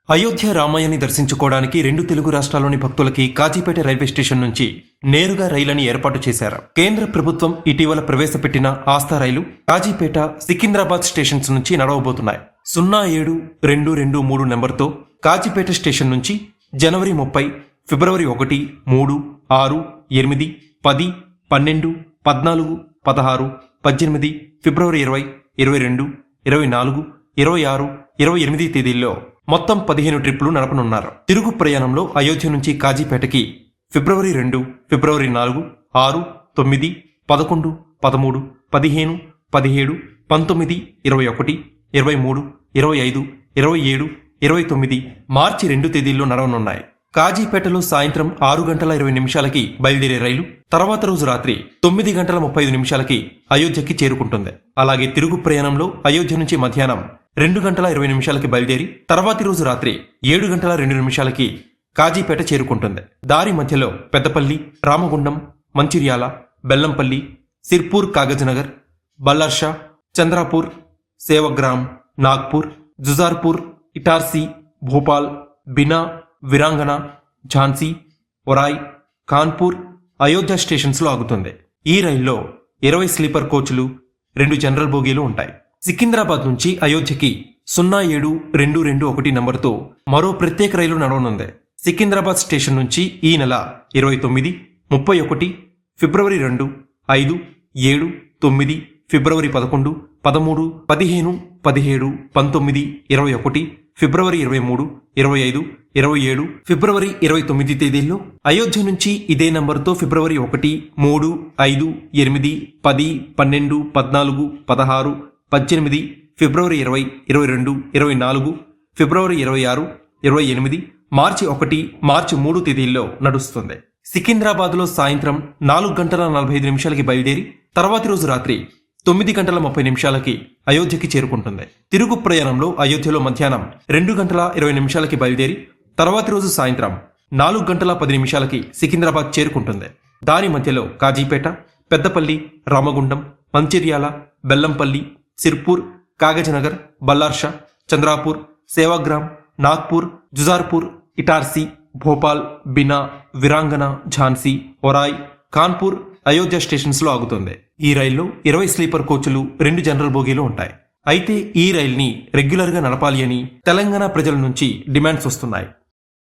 అయోధ్య రామయ్యని దర్శించుకోవడానికి 2 తెలుగు రాష్ట్రాల్లోని భక్తులకి కాజీపేట రైల్వే స్టేషన్ నుంచి నేరుగా రైళ్లని ఏర్పాటు చేశారు. కేంద్ర ప్రభుత్వం ఇటీవల ప్రవేశపెట్టిన ఆస్థా రైలు కాజీపేట, సికింద్రాబాద్ స్టేషన్స్ నుంచి నడవబోతున్నాయి. 07-223 నెంబర్తో కాజీపేట స్టేషన్ నుంచి జనవరి 30, ఫిబ్రవరి 1, 3, 6, 8, 10, 12, 14, 16, 18, ఫిబ్రవరి 20, 22, 24, 26, 28 తేదీల్లో మొత్తం 15 ట్రిప్పులు నడపనున్నారు. తిరుగు ప్రయాణంలో అయోధ్య నుంచి కాజీపేటకి ఫిబ్రవరి 2, ఫిబ్రవరి 4, 6, 9, 11, 13, 15, 17, 19, 21, 23, 25, 27, 29, మార్చి 2 తేదీల్లో నడవనున్నాయి. కాజీపేటలో సాయంత్రం 6 గంటల 20 నిమిషాలకి బయలుదేరే రైలు తర్వాత రోజు రాత్రి 9 గంటల 35 నిమిషాలకి అయోధ్యకి చేరుకుంటుంది. అలాగే తిరుగు ప్రయాణంలో అయోధ్య నుంచి మధ్యాహ్నం 2 గంటల 20 నిమిషాలకి బయలుదేరి తర్వాతి రోజు రాత్రి 7 గంటల 2 నిమిషాలకి కాజీపేట చేరుకుంటుంది. దారి మధ్యలో పెద్దపల్లి, రామగుండం, మంచిర్యాల, బెల్లంపల్లి, సిర్పూర్ కాగజ్నగర్, బల్లార్షా, చంద్రాపూర్, సేవగ్రామ్, నాగ్పూర్, జుజార్పూర్, ఇటార్సీ, భోపాల్, బినా, విరాంగణ, ఝాన్సీ, ఒరాయ్, కాన్పూర్, అయోధ్య స్టేషన్స్లో ఆగుతుంది. ఈ రైల్లో 20 స్లీపర్ కోచ్లు, 2 జనరల్ బోగీలు ఉంటాయి. సికింద్రాబాద్ నుంచి అయోధ్యకి 07-221 నంబర్తో మరో ప్రత్యేక రైలు నడవనుంది. సికింద్రాబాద్ స్టేషన్ నుంచి ఈ నెల 29, 31, ఫిబ్రవరి 2, 5, 7, 9, ఫిబ్రవరి 11, 13, 15, 17, 19, 21, ఫిబ్రవరి 23, 25, 27, ఫిబ్రవరి 29 తేదీల్లో అయోధ్య నుంచి ఇదే నంబర్తో ఫిబ్రవరి 1, 3, 5, 8, 10, 12, 14, 16, 18, ఫిబ్రవరి 20, 22, 24, ఫిబ్రవరి 26, 28, మార్చి 1, మార్చి 3 తేదీల్లో నడుస్తుంది. సికింద్రాబాద్లో సాయంత్రం 4 గంటల 45 నిమిషాలకి బయలుదేరి తర్వాతి రోజు రాత్రి 9 గంటల 30 నిమిషాలకి అయోధ్యకి చేరుకుంటుంది. తిరుగు ప్రయాణంలో అయోధ్యలో మధ్యాహ్నం 2 గంటల 20 నిమిషాలకి బయలుదేరి తర్వాతి రోజు సాయంత్రం 4 గంటల 10 నిమిషాలకి సికింద్రాబాద్ చేరుకుంటుంది. దాని మధ్యలో కాజీపేట, పెద్దపల్లి, రామగుండం, మంచిర్యాల, బెల్లంపల్లి, సిర్పూర్, కాగజ్నగర్, బల్లార్షా, చంద్రాపూర్, సేవాగ్రామ్, నాగ్పూర్, జుజార్పూర్, ఇటార్సీ, భోపాల్, బినా, విరాంగణ, ఝాన్సీ, ఒరాయ్, కాన్పూర్, అయోధ్య స్టేషన్స్లో ఆగుతుంది. ఈ రైల్లో 20 స్లీపర్ కోచ్లు, 2 జనరల్ బోగీలు ఉంటాయి. అయితే ఈ రైల్ని రెగ్యులర్గా నడపాలి అని తెలంగాణ ప్రజల నుంచి డిమాండ్స్ వస్తున్నాయి.